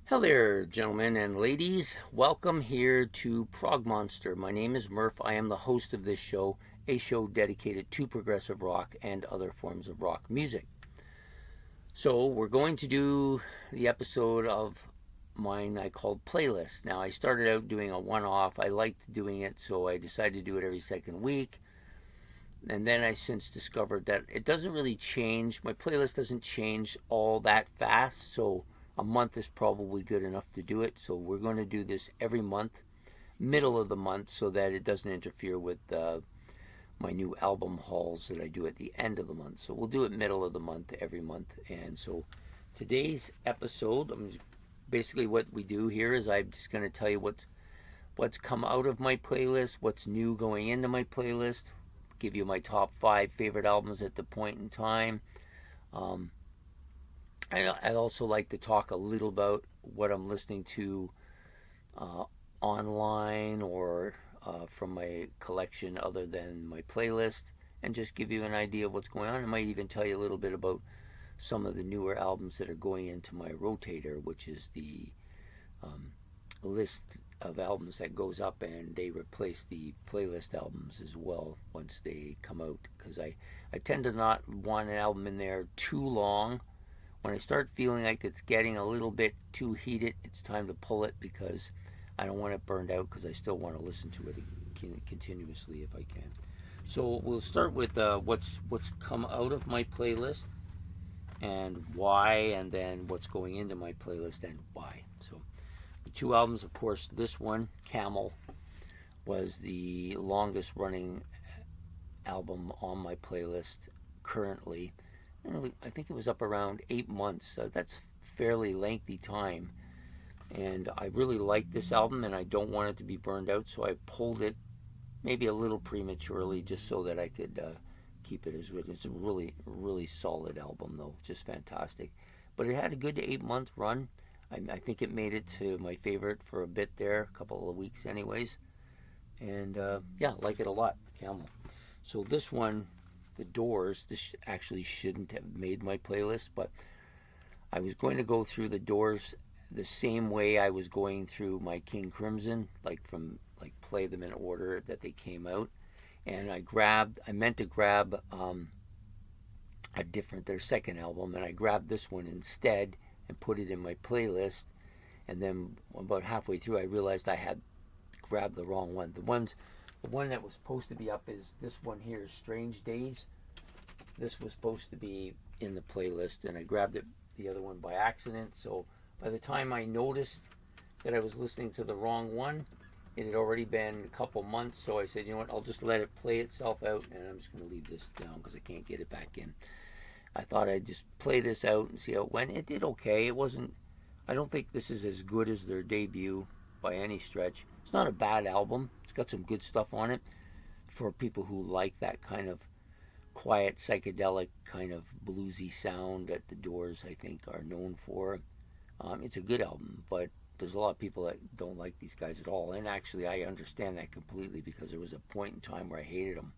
Hello there, gentlemen and ladies. Welcome here to Prog Monster. My name is Murph. I am the host of this show, a show dedicated to progressive rock and other forms of rock music. So, we're going to do the episode of mine I called Playlist. Now, I started out doing a one off. I liked doing it, so I decided to do it every second week. And then I since discovered that it doesn't really change. My playlist doesn't change all that fast, so a month is probably good enough to do it. So we're going to do this every month, middle of the month, so that it doesn't interfere with my new album hauls that I do at the end of the month. So we'll do it middle of the month every month. And so today's episode, basically what we do here is I'm just going to tell you what's come out of my playlist, what's new going into my playlist, give you my top 5 favorite albums at the point in time. Um, I also like to talk a little about what I'm listening to uh, online or from my collection other than my playlist, and just give you an idea of what's going on. I might even tell you a little bit about some of the newer albums that are going into my rotator, which is the um, list of albums that goes up, and they replace the playlist albums as well once they come out, because I tend to not want an album in there too long. When I start feeling like it's getting a little bit too heated, it's time to pull it, because I don't want it burned out, because I still want to listen to it continuously if I can. So we'll start with what's come out of my playlist and why, and then what's going into my playlist and why. So the two albums, of course, this one, Camel, was the longest running album on my playlist currently. And I think it was up around 8 months, so that's fairly lengthy time. And I really like this album, and I don't want it to be burned out, so I pulled it maybe a little prematurely just so that I could keep it as good. It's a really, really solid album, though, just fantastic. But it had a good 8 month run. I think it made it to my favorite for a bit there, a couple of weeks, anyways. And yeah, like it a lot, Camel. So this one, The Doors, this actually shouldn't have made my playlist, but I was going to go through The Doors the same way I was going through my King Crimson, like play them in order that they came out. And I meant to grab their second album, and I grabbed this one instead and put it in my playlist. And then about halfway through, I realized I had grabbed the wrong one. The one that was supposed to be up is this one here, Strange Days. This was supposed to be in the playlist, and I grabbed the other one by accident. So by the time I noticed that I was listening to the wrong one, it had already been a couple months. So I said, you know what, I'll just let it play itself out, and I'm just going to leave this down because I can't get it back in. I thought I'd just play this out and see how it went. It did okay. It wasn't. I don't think this is as good as their debut by any stretch. It's not a bad album. It's got some good stuff on it for people who like that kind of quiet, psychedelic, kind of bluesy sound that the Doors, I think, are known for. It's a good album, but there's a lot of people that don't like these guys at all. And actually, I understand that completely, because there was a point in time where I hated them.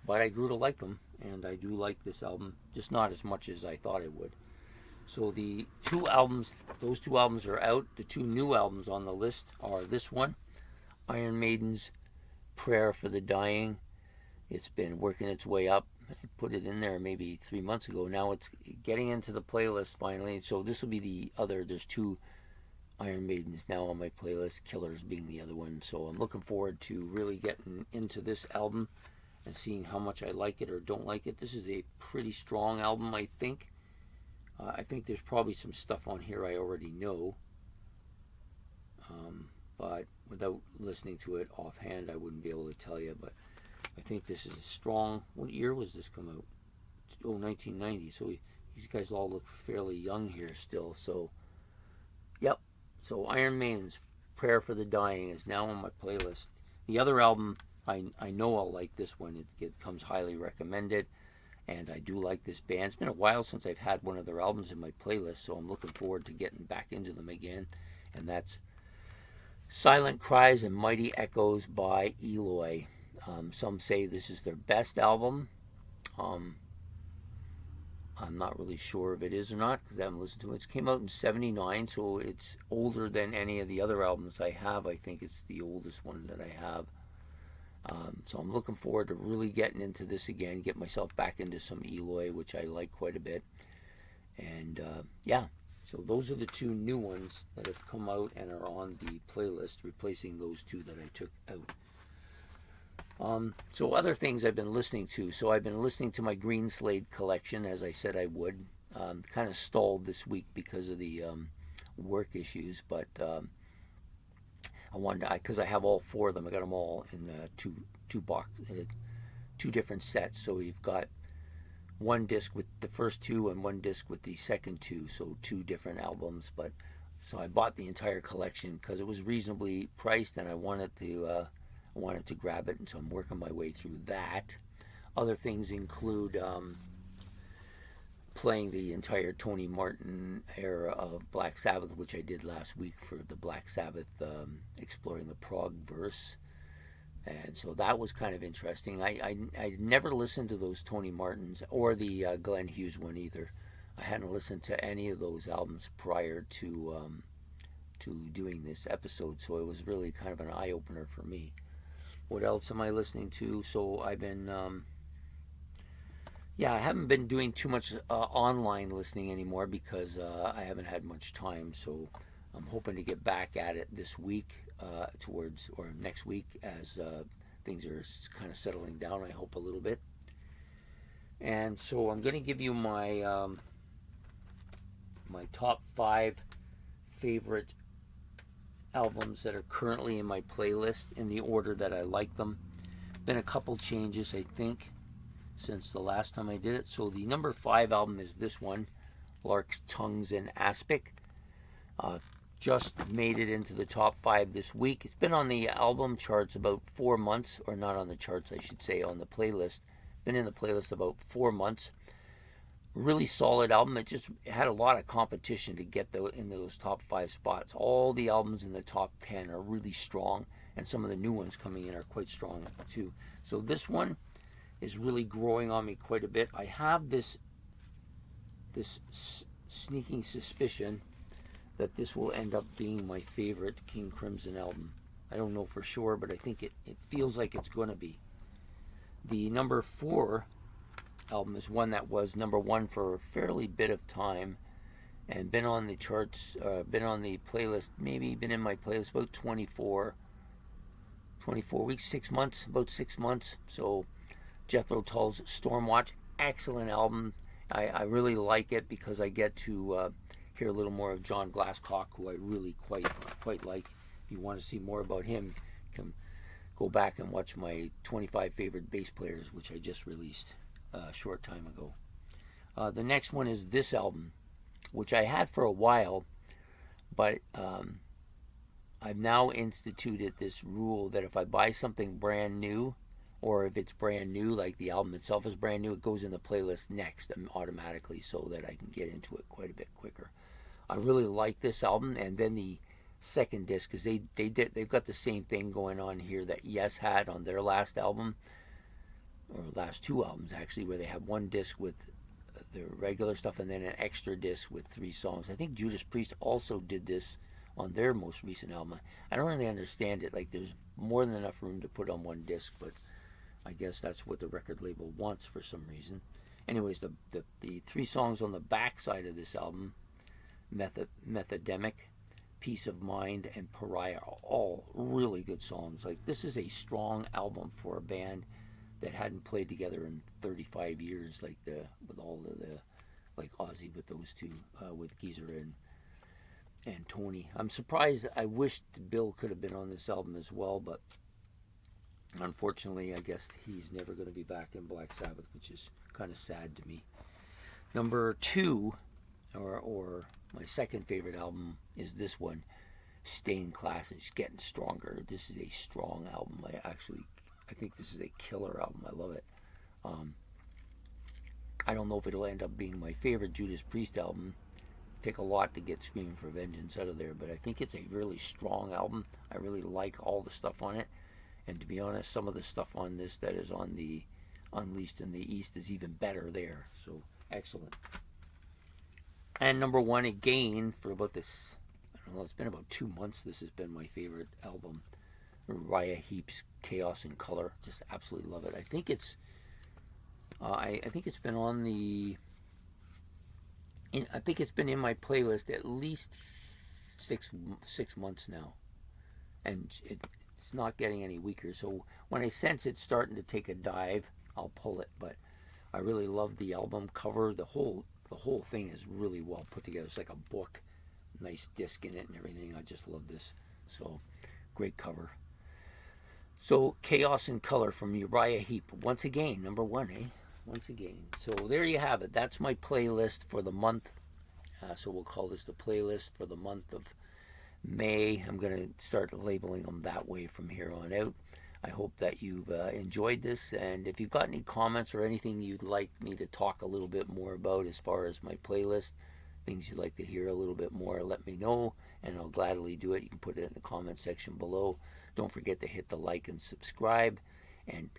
But I grew to like them, and I do like this album, just not as much as I thought I would. So those two albums are out. The two new albums on the list are this one, Iron Maiden's Prayer for the Dying. It's been working its way up. I put it in there maybe 3 months ago. Now it's getting into the playlist finally. So this will be the other. There's two Iron Maidens now on my playlist, Killers being the other one. So I'm looking forward to really getting into this album and seeing how much I like it or don't like it. This is a pretty strong album, I think. I think there's probably some stuff on here I already know, but without listening to it offhand, I wouldn't be able to tell you. But I think this is a strong. What year was this come out? Oh, 1990. So these guys all look fairly young here still. So, yep. So Iron Maiden's Prayer for the Dying is now on my playlist. The other album, I know I'll like this one. It comes highly recommended. And I do like this band. It's been a while since I've had one of their albums in my playlist, so I'm looking forward to getting back into them again. And that's Silent Cries and Mighty Echoes by Eloy. Some say this is their best album. Um, I'm not really sure if it is or not because I haven't listened to it. It came out in '79, so it's older than any of the other albums I have. I think it's the oldest one that I have. So I'm looking forward to really getting into this again, get myself back into some Eloy, which I like quite a bit. And yeah, so those are the two new ones that have come out and are on the playlist, replacing those two that I took out. So other things I've been listening to. So I've been listening to my Greenslade collection, as I said I would. Kind of stalled this week because of the work issues, but I wanted because I have all four of them. I got them all in two different sets. So you've got one disc with the first two and one disc with the second two. So two different albums. But so I bought the entire collection because it was reasonably priced, and I wanted to grab it, and so I'm working my way through that. Other things include playing the entire Tony Martin era of Black Sabbath, which I did last week for the Black Sabbath Exploring the Progverse. And so that was kind of interesting. I never listened to those Tony Martins or the Glenn Hughes one either. I hadn't listened to any of those albums prior to doing this episode, so it was really kind of an eye-opener for me. What else am I listening to? So I've been, I haven't been doing too much online listening anymore because I haven't had much time. So I'm hoping to get back at it this week, or next week, as things are kind of settling down. I hope a little bit. And so I'm going to give you my my top 5 favorite albums that are currently in my playlist in the order that I like them. Been a couple changes, I think, since the last time I did it. So the number 5 album is this one, Lark's Tongues in Aspic. Just made it into the top 5 this week. It's been on the album charts about 4 months, or not on the charts, I should say, on the playlist. Been in the playlist about 4 months. Really solid album. It just had a lot of competition to get into those top 5 spots. All the albums in the top 10 are really strong, and some of the new ones coming in are quite strong too. So this one is really growing on me quite a bit. I have this sneaking suspicion that this will end up being my favorite King Crimson album. I don't know for sure, but I think it feels like it's going to be. The number 4 album is one that was number 1 for a fairly bit of time and been on the charts, been on the playlist, maybe been in my playlist about 24 weeks, 6 months, about 6 months. So Jethro Tull's Stormwatch, excellent album. I really like it because I get to hear a little more of John Glasscock, who I really quite like. If you want to see more about him, you can go back and watch my 25 favorite bass players, which I just released a short time ago. The next one is this album, which I had for a while, but I've now instituted this rule that if I buy something brand new, or if it's brand new, like the album itself is brand new, it goes in the playlist next automatically so that I can get into it quite a bit quicker. I really like this album, and then the second disc, because they've got the same thing going on here that Yes had on their last album, or last 2 albums actually, where they have one disc with the regular stuff and then an extra disc with 3 songs. I think Judas Priest also did this on their most recent album. I don't really understand it. Like, there's more than enough room to put on one disc, but I guess that's what the record label wants for some reason. Anyways, the 3 songs on the back side of this album, Methodemic, Peace of Mind, and Pariah, are all really good songs. Like, this is a strong album for a band that hadn't played together in 35 years, like with all of the, like Ozzy with those two, with Geezer and Tony. I'm surprised. I wished Bill could have been on this album as well, but unfortunately, I guess he's never going to be back in Black Sabbath, which is kind of sad to me. Number 2, or my second favorite album, is this one, Stained Class. It's getting stronger. This is a strong album. I think this is a killer album. I love it. I don't know if it'll end up being my favorite Judas Priest album. Take a lot to get Screaming for Vengeance out of there, but I think it's a really strong album. I really like all the stuff on it, and to be honest, some of the stuff on this that is on the Unleashed in the East is even better there. So Excellent. And number one again for about this, I don't know, it's been about 2 months. This has been my favorite album, Uriah Heep's Chaos in Color. Just absolutely love it. I think it's been on the. I think it's been in my playlist at least six months now, and it's not getting any weaker. So when I sense it's starting to take a dive, I'll pull it. But I really love the album cover. The whole thing is really well put together. It's like a book, nice disc in it and everything. I just love this. So great cover. So Chaos in Color from Uriah Heep. Once again, number one, eh? Once again. So there you have it. That's my playlist for the month. So we'll call this the playlist for the month of May. I'm going to start labeling them that way from here on out. I hope that you've enjoyed this, and if you've got any comments or anything you'd like me to talk a little bit more about as far as my playlist, things you'd like to hear a little bit more, let me know, and I'll gladly do it. You can put it in the comment section below. Don't forget to hit the like and subscribe, and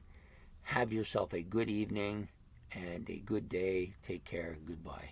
have yourself a good evening and a good day. Take care. Goodbye.